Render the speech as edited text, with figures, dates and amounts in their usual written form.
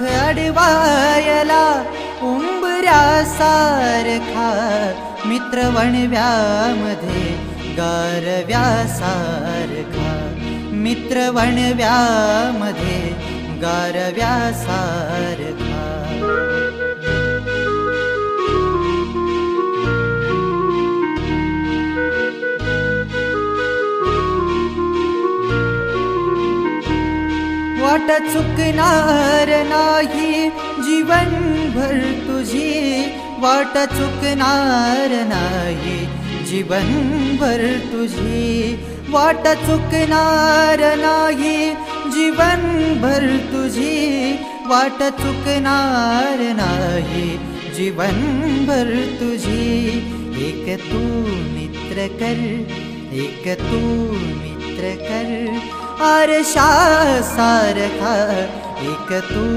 अडवायला उंबऱ्यासारखा मित्र वणव्यामध्ये गारव्यासारखा मित्र वणव्यामध्ये गारव्यासारखा वाट चुकणार नाही जीवनभर तुझी वाट चुकणार नाही जीवनभर तुझी वाट चुकणार नाही जीवनभर तुझी वाट चुकणार नाही जीवनभर तुझी एक तू मित्र कर एक तू मित्र कर आरशासारखा एक तू